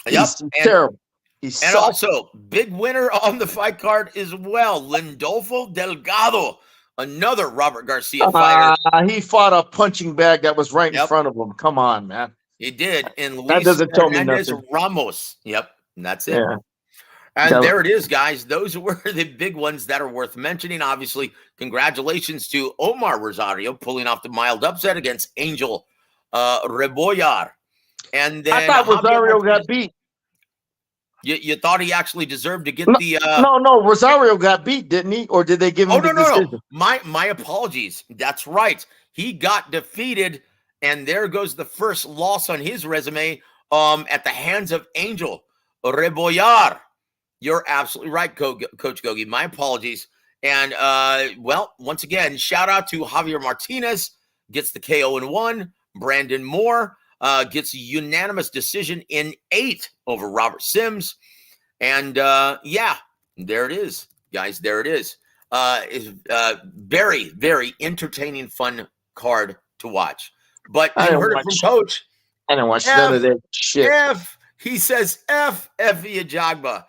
He's terrible. He's and also big winner on the fight card as well, Lindolfo Delgado, another Robert Garcia fighter. He fought a punching bag that was right in front of him. Come on, man. He did. And Luis that doesn't tell me Hernandez nothing. Ramos. Yep, and that's it. Yeah. And there it is, guys. Those were the big ones that are worth mentioning. Obviously, congratulations to Omar Rosario pulling off the mild upset against Angel Rebollar. And then I thought Rosario got beat. You thought he actually deserved to get No, Rosario got beat, didn't he? Or did they give him the decision? No. My apologies. That's right. He got defeated, and there goes the first loss on his resume at the hands of Angel Rebollar. You're absolutely right, Coach Gogue. My apologies. And, once again, shout out to Javier Martinez, gets the KO in 1. Brandon Moore gets a unanimous decision in 8 over Robert Sims. And, there it is, guys. There it is. It's very, very entertaining, fun card to watch. But you heard it from Coach. I didn't watch none of that shit. He says Efe Ajagba.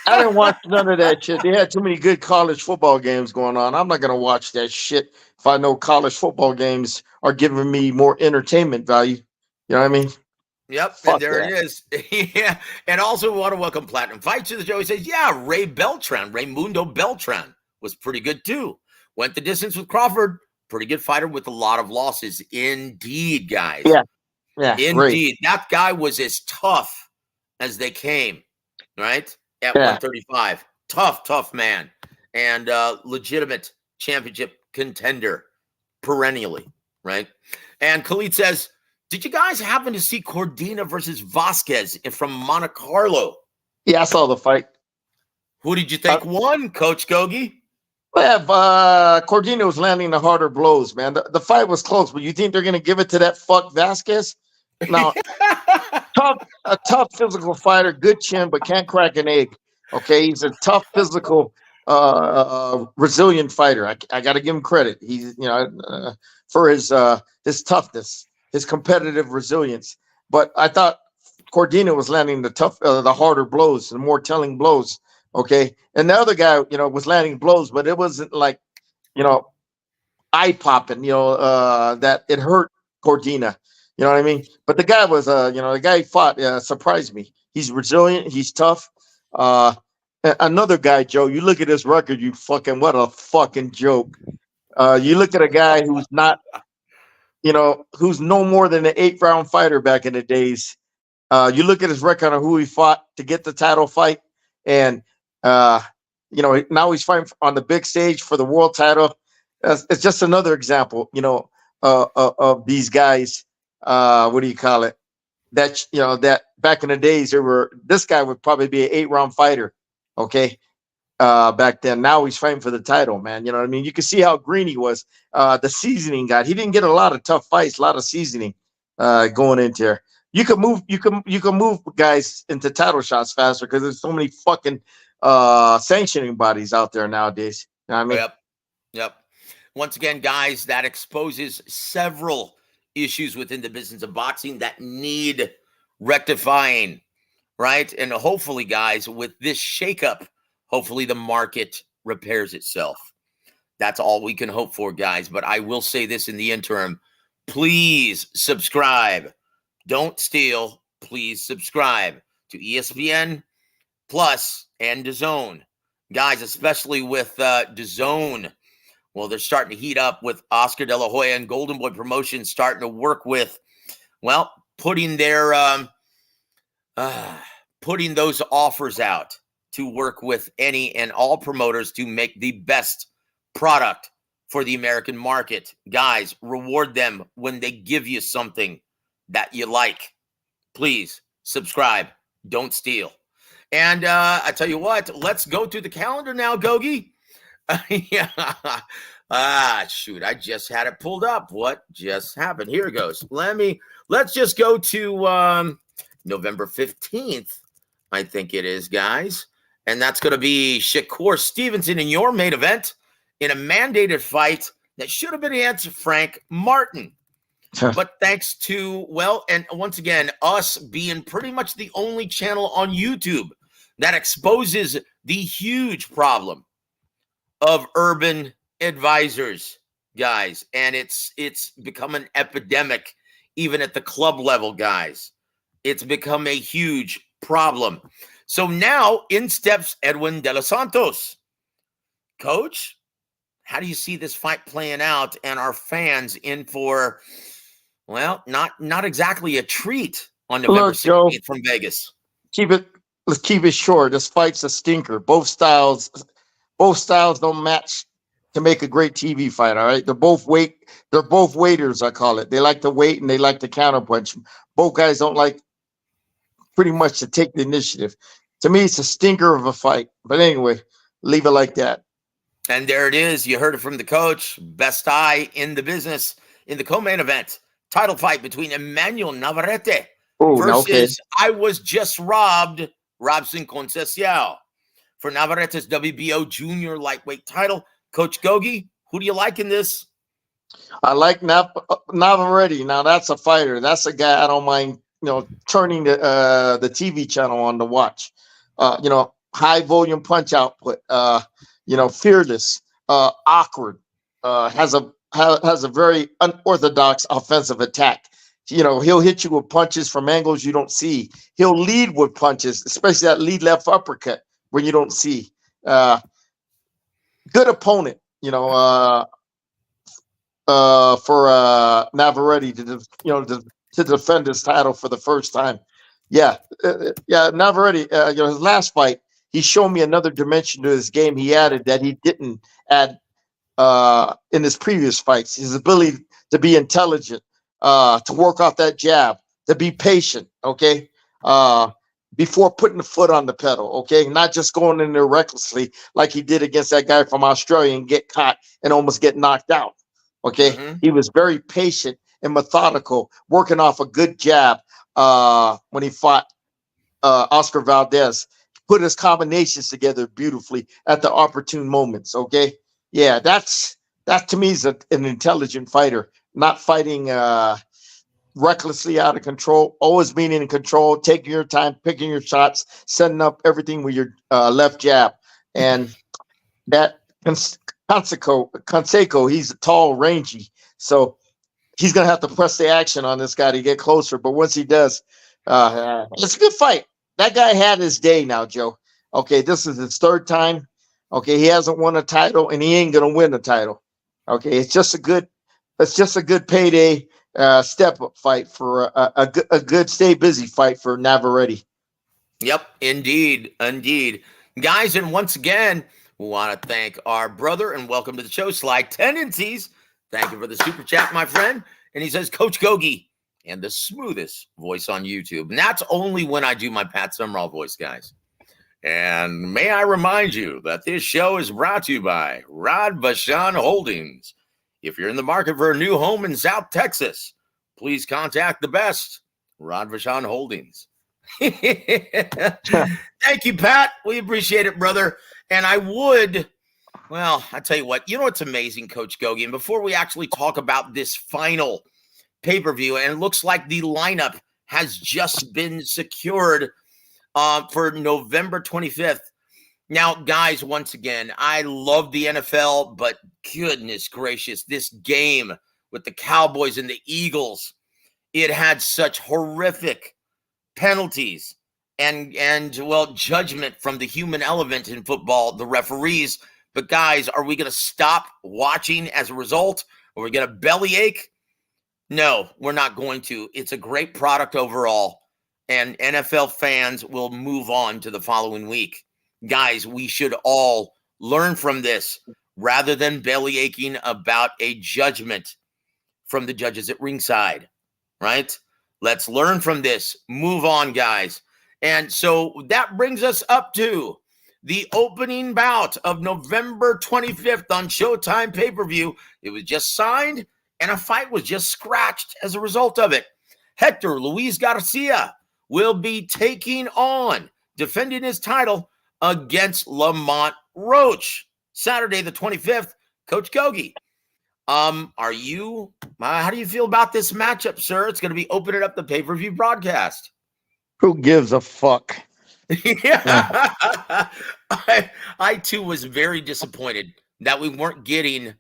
I didn't watch none of that shit. They had too many good college football games going on. I'm not going to watch that shit if I know college football games are giving me more entertainment value. You know what I mean? Yep, and there it is. Yeah, and also we want to welcome Platinum Fight to the show. He says, Raymundo Beltran was pretty good too. Went the distance with Crawford. Pretty good fighter with a lot of losses. Indeed, guys. Yeah, indeed. great. That guy was as tough as they came, right? At 135. Tough man. And legitimate championship contender perennially, right? And Khalid says, did you guys happen to see Cordina versus Vasquez from Monte Carlo? Yeah, I saw the fight. Who did you think won, Coach Gogue? Well, Cordina was landing the harder blows, man. The fight was close, but you think they're going to give it to that fuck Vasquez? No. A tough physical fighter, good chin, but can't crack an egg. Okay, he's a tough physical, resilient fighter. I got to give him credit. He's for his toughness, his competitive resilience. But I thought Cordina was landing the harder blows, the more telling blows. Okay, and the other guy, was landing blows, but it wasn't like, eye popping. That it hurt Cordina. You know what I mean? But the guy was, the guy he fought surprised me. He's resilient. He's tough. Another guy, Joe, you look at his record, what a fucking joke. You look at a guy who's not, who's no more than an 8-round fighter back in the days. You look at his record on who he fought to get the title fight, and uh, now he's fighting on the big stage for the world title. It's just another example, of these guys. What do you call it? That back in the days, this guy would probably be an 8-round fighter. Okay, back then. Now he's fighting for the title, man. You know what I mean? You can see how green he was. The seasoning guy. He didn't get a lot of tough fights, a lot of seasoning going into there. You can move guys into title shots faster because there's so many fucking sanctioning bodies out there nowadays. You know what I mean? Yep. Once again, guys, that exposes several issues within the business of boxing that need rectifying, right? And hopefully, guys, with this shakeup, hopefully the market repairs itself. That's all we can hope for, guys. But I will say this in the interim. Please subscribe. Don't steal. Please subscribe to ESPN Plus and DAZN. Guys, especially with DAZN. Well, they're starting to heat up with Oscar De La Hoya and Golden Boy Promotions starting to work with, well, putting those offers out to work with any and all promoters to make the best product for the American market. Guys, reward them when they give you something that you like. Please subscribe. Don't steal. And I tell you what, let's go to the calendar now, Gogue. Yeah. Shoot, I just had it pulled up. What just happened? Here it goes. Let's just go to November 15th, I think it is, guys. And that's going to be Shakur Stevenson in your main event in a mandated fight that should have been against Frank Martin. But thanks to, well, and once again, us being pretty much the only channel on YouTube that exposes the huge problem of urban advisors, guys. And it's become an epidemic even at the club level, guys. It's become a huge problem. So now in steps Edwin De Los Santos. Coach, how do you see this fight playing out and our fans in for, well, not exactly a treat on November 16th Joe, from Vegas? Let's keep it short. This fight's a stinker. Both styles don't match to make a great TV fight. All right, they're both waiters, I call it. They like to wait and they like to counterpunch. Both guys don't like pretty much to take the initiative. To me, it's a stinker of a fight. But anyway, leave it like that. And there it is. You heard it from the coach. Best eye in the business in the co-main event. Title fight between Emmanuel Navarette versus I was just robbed, Robson Conceição, for Navarette's WBO junior lightweight title. Coach Gogue, who do you like in this? I like Navarette. Now that's a fighter. That's a guy I don't mind, turning the TV channel on to watch. High volume punch output. Fearless, awkward, has a very unorthodox offensive attack. He'll hit you with punches from angles you don't see. He'll lead with punches, especially that lead left uppercut when you don't see. Good opponent, for Navarette to defend his title for the first time. Navarette, his last fight, he showed me another dimension to his game. He added that he didn't add in his previous fights. His ability to be intelligent, to work off that jab, to be patient, okay? Before putting the foot on the pedal, okay? Not just going in there recklessly like he did against that guy from Australia and get caught and almost get knocked out, okay? Mm-hmm. He was very patient and methodical, working off a good jab when he fought Oscar Valdez. Put his combinations together beautifully at the opportune moments, okay? Yeah, that to me is an intelligent fighter, not fighting recklessly out of control, always being in control, taking your time, picking your shots, setting up everything with your left jab. And that Canseco, he's tall, rangy, so he's going to have to press the action on this guy to get closer. But once he does, it's a good fight. That guy had his day now, Joe. Okay, this is his third time. Okay, he hasn't won a title, and he ain't gonna win a title. Okay, it's just a good payday. step up fight for a good stay busy fight for Navarette. Yep, indeed, indeed. Guys, and once again, we want to thank our brother and welcome to the show, Sly Tendencies. Thank you for the super chat, my friend. And he says, Coach Gogue, and the smoothest voice on YouTube. And that's only when I do my Pat Summerall voice, guys. And may I remind you that this show is brought to you by Rod Vachon Holdings. If you're in the market for a new home in South Texas, please contact the best, Rod Vachon Holdings. Thank you, Pat. We appreciate it, brother. And I tell you what, what's amazing, Coach Gogue? And before we actually talk about this final pay-per-view, and it looks like the lineup has just been secured for November 25th. Now, guys, once again, I love the NFL, but goodness gracious, this game with the Cowboys and the Eagles, it had such horrific penalties and judgment from the human element in football, the referees. But guys, are we going to stop watching as a result? Are we going to bellyache? No, we're not going to. It's a great product overall, and NFL fans will move on to the following week. Guys, we should all learn from this rather than bellyaching about a judgment from the judges at ringside, right? Let's learn from this. Move on, guys. And so that brings us up to the opening bout of November 25th on Showtime pay-per-view. It was just signed, and a fight was just scratched as a result of it. Hector Luis Garcia will be taking on, defending his title against Lamont Roach. Saturday the 25th, Coach Gogue. How do you feel about this matchup, sir? It's going to be opening up the pay-per-view broadcast. Who gives a fuck? Yeah. I too was very disappointed that we weren't getting,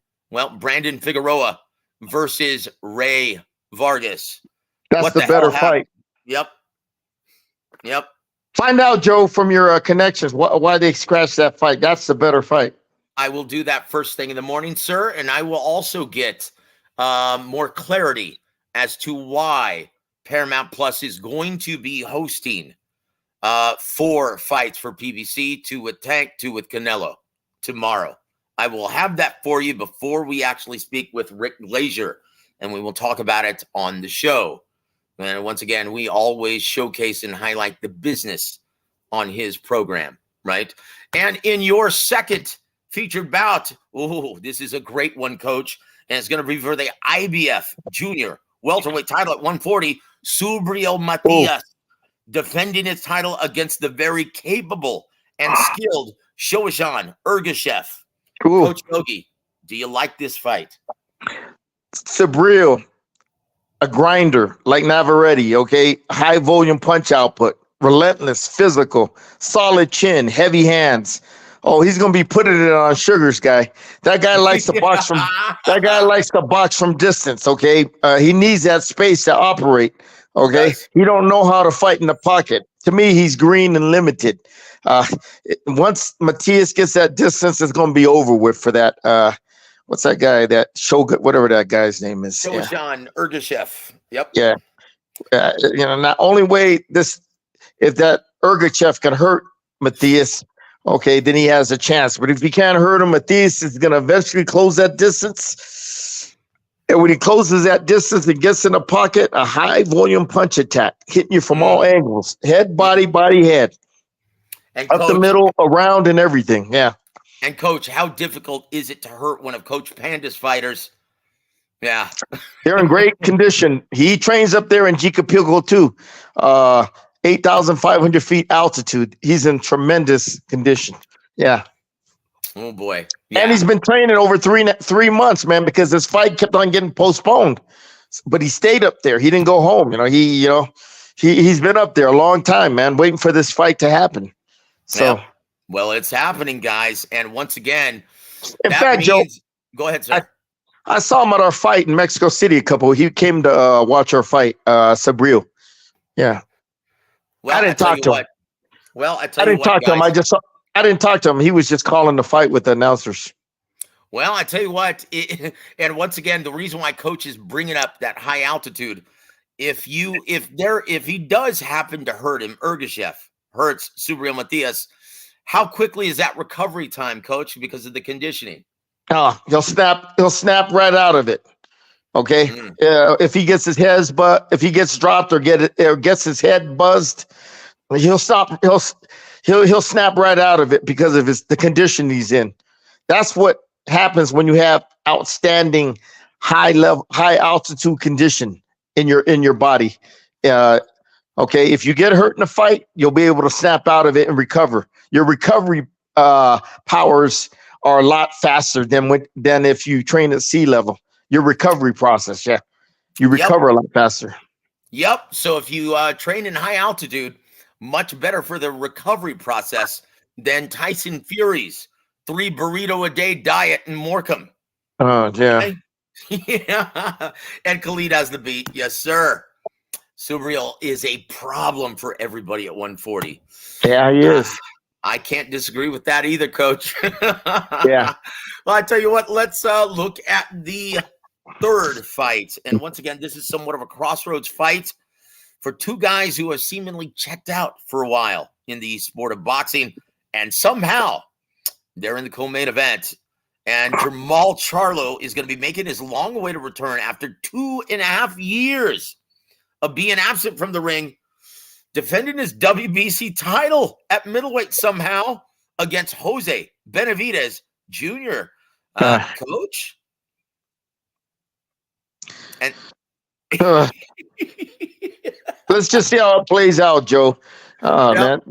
Brandon Figueroa versus Ray Vargas. That's the better fight. Yep. Find out, Joe, from your connections, why they scratched that fight. That's the better fight. I will do that first thing in the morning, sir, and I will also get more clarity as to why Paramount Plus is going to be hosting 4 fights for PBC, 2 with Tank, 2 with Canelo tomorrow. I will have that for you before we actually speak with Rick Glazier, and we will talk about it on the show. And once again, we always showcase and highlight the business on his program, right? And in your second featured bout, this is a great one, Coach, and it's going to be for the IBF Junior welterweight title at 140. Subriel Matias defending his title against the very capable and skilled Shohashan Ergashev. Coach Gogue, do you like this fight? Subriel, a grinder like Navarette, okay? High volume punch output, relentless, physical, solid chin, heavy hands. Oh, he's gonna be putting it on Sugar's guy. That guy likes to box from. That guy likes to box from distance. Okay, he needs that space to operate. Okay, yes. He don't know how to fight in the pocket. To me, he's green and limited. Once Matias gets that distance, it's gonna be over with for that. What's that guy? That Shogun, whatever that guy's name is. Shohashan Ergashev. Yep. Yeah. Not only way this, if that Ergashev can hurt Matias. Okay, then he has a chance. But if he can't hurt him, Matias is going to eventually close that distance. And when he closes that distance and gets in the pocket, a high volume punch attack, hitting you from all angles. Head, body, head. And up the middle, around, and everything. Yeah. And Coach, how difficult is it to hurt one of Coach Panda's fighters? Yeah. They're in great condition. He trains up there in Jicapilco too. 8,500 feet altitude. He's in tremendous condition. Yeah. Oh boy. Yeah. And he's been training over three months, man, because this fight kept on getting postponed. But he stayed up there. He didn't go home. He's been up there a long time, man, waiting for this fight to happen. So, yeah. Well, it's happening, guys. And once again, in fact, Joe, go ahead, sir. I saw him at our fight in Mexico City. He came to watch our fight, Subriel. Yeah. Well, I didn't talk to him. Well, I didn't talk to him. I didn't talk to him. He was just calling the fight with the announcers. Well, I tell you what, and once again, the reason why coach is bringing up that high altitude, if he does happen to hurt him, Ergashev hurts Subriel Matias, how quickly is that recovery time, coach, because of the conditioning? He'll snap right out of it. Okay. Mm. If he gets if he gets dropped or gets his head buzzed, he'll stop. He'll snap right out of it because of the condition he's in. That's what happens when you have outstanding high altitude condition in your body. Okay, if you get hurt in a fight, you'll be able to snap out of it and recover. Your recovery powers are a lot faster than if you train at sea level. Your recovery process, you recover a lot faster. Yep. So if you train in high altitude, much better for the recovery process than Tyson Fury's 3 burrito a day diet in Morecambe. Oh, yeah. Okay? Yeah. And Khalid has the beat. Yes, sir. Subriel is a problem for everybody at 140. Yeah, he is. I can't disagree with that either, coach. Yeah. Well, I tell you what, let's look at the third fight. And once again, this is somewhat of a crossroads fight for two guys who have seemingly checked out for a while in the sport of boxing. And somehow they're in the co-main event. And Jamal Charlo is going to be making his long-awaited return after 2.5 years of being absent from the ring, defending his WBC title at middleweight somehow against Jose Benavidez Jr. Coach? And let's just see how it plays out, Joe. Oh, man.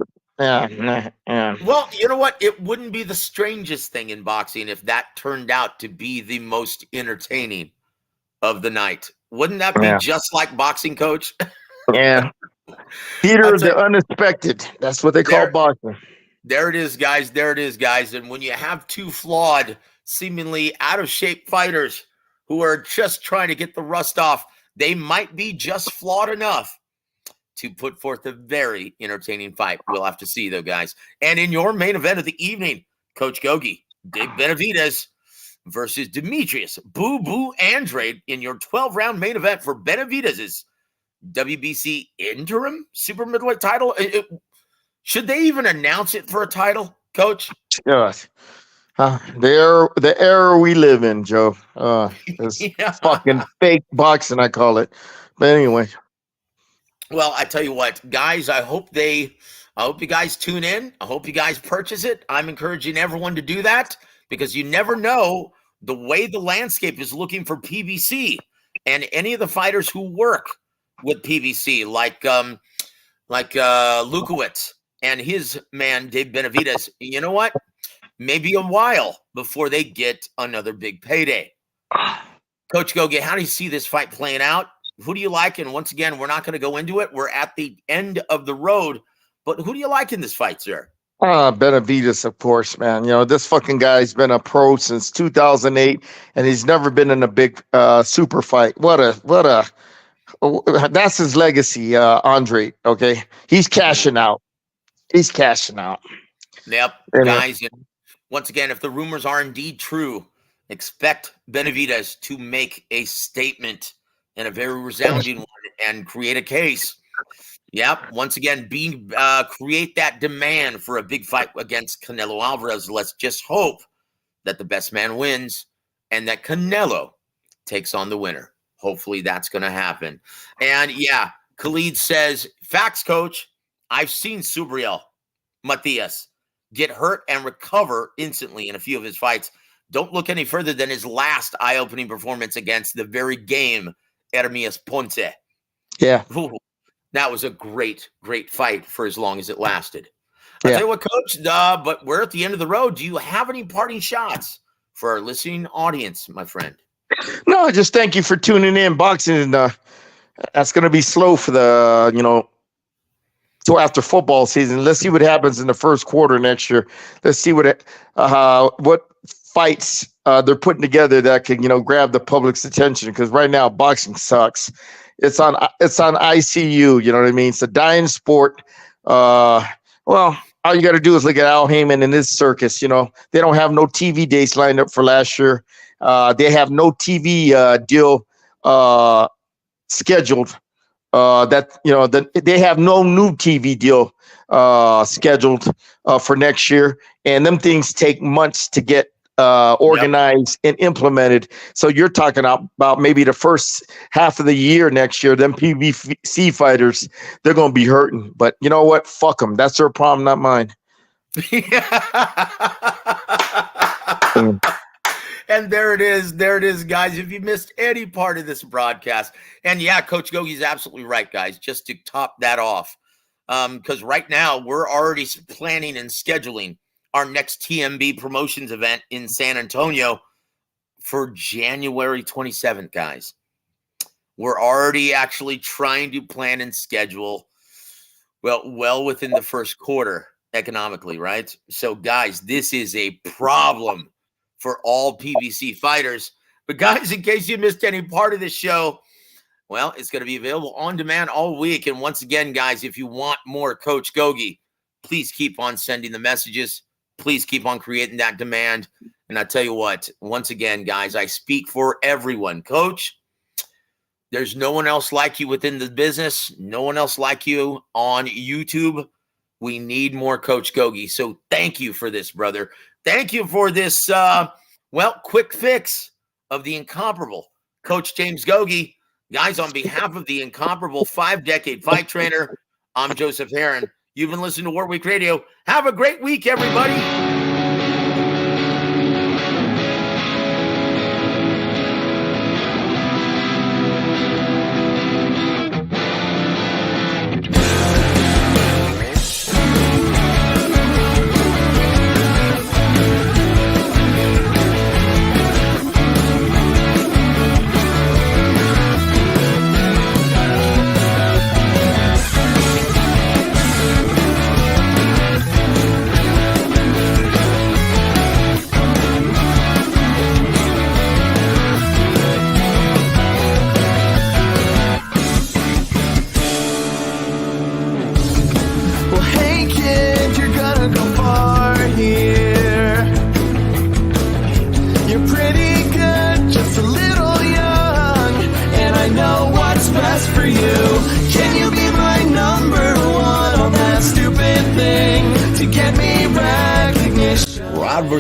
Yeah. Well, you know what? It wouldn't be the strangest thing in boxing if that turned out to be the most entertaining of the night. Wouldn't that be just like boxing, coach? Yeah. Theater of the unexpected. That's what they call boxing. There it is, guys. There it is, guys. And when you have two flawed, seemingly out of shape fighters who are just trying to get the rust off, they might be just flawed enough to put forth a very entertaining fight. We'll have to see, though, guys. And in your main event of the evening, Coach Gogue, Dave Benavidez versus Demetrius Boo Boo Andrade in your 12-round main event for Benavidez's WBC interim super middleweight title. Should they even announce it for a title, Coach? Yes. The era we live in, Joe. It's fucking fake boxing, I call it. But anyway. Well, I tell you what, guys, I hope you guys tune in. I hope you guys purchase it. I'm encouraging everyone to do that because you never know the way the landscape is looking for PBC and any of the fighters who work with PBC, like Lukowitz and his man, Dave Benavidez. You know what? Maybe a while before they get another big payday. Coach Gogue, how do you see this fight playing out? Who do you like? And once again, we're not going to go into it. We're at the end of the road. But who do you like in this fight, sir? Benavidez, of course, man. You know, this fucking guy's been a pro since 2008, and he's never been in a big super fight. That's his legacy, Andre. Okay, he's cashing out. Yep, guys. And once again, if the rumors are indeed true, expect Benavidez to make a statement and a very resounding one and create a case. Yep. Once again, create that demand for a big fight against Canelo Alvarez. Let's just hope that the best man wins and that Canelo takes on the winner. Hopefully that's going to happen. And yeah, Khalid says, facts, coach. I've seen Subriel Matias get hurt and recover instantly in a few of his fights. Don't look any further than his last eye-opening performance against the very game Hermias Ponce. Yeah. Ooh, that was a great, great fight for as long as it lasted. I'll tell you what, Coach, but we're at the end of the road. Do you have any parting shots for our listening audience, my friend? No, just thank you for tuning in. Boxing, that's going to be slow for till after football season. Let's see what happens in the first quarter next year. Let's see what fights they're putting together that can, grab the public's attention. Because right now, boxing sucks. It's on ICU. You know what I mean? It's a dying sport. Well, all you got to do is look at Al Heyman and his circus. You know, they don't have no TV dates lined up for last year. They have no TV deal scheduled. They have no new TV deal scheduled for next year, and them things take months to get organized and implemented. So you're talking about maybe the first half of the year next year. Them PBC fighters, they're going to be hurting. But you know what? Fuck them. That's their problem, not mine. And there it is, guys. If you missed any part of this broadcast, and yeah, Coach Gogue's absolutely right, guys. Just to top that off, because right now we're already planning and scheduling our next TMB promotions event in San Antonio for January 27th, guys. We're already actually trying to plan and schedule well within the first quarter economically, right? So, guys, this is a problem for all PBC fighters. But guys, in case you missed any part of this show, well, it's going to be available on demand all week. And once again, guys, if you want more Coach Gogue, please keep on sending the messages. Please keep on creating that demand. And I tell you what, once again, guys, I speak for everyone. Coach, there's no one else like you within the business. No one else like you on YouTube. We need more Coach Gogue. So thank you for this, brother. Thank you for this, quick fix of the incomparable Coach James Gogue. Guys, on behalf of the incomparable 5-decade fight trainer, I'm Joseph Herron. You've been listening to War Week Radio. Have a great week, everybody.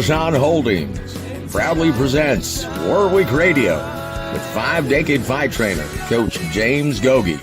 Holdings proudly presents War Week Radio with 5-decade fight trainer, Coach James Gogue.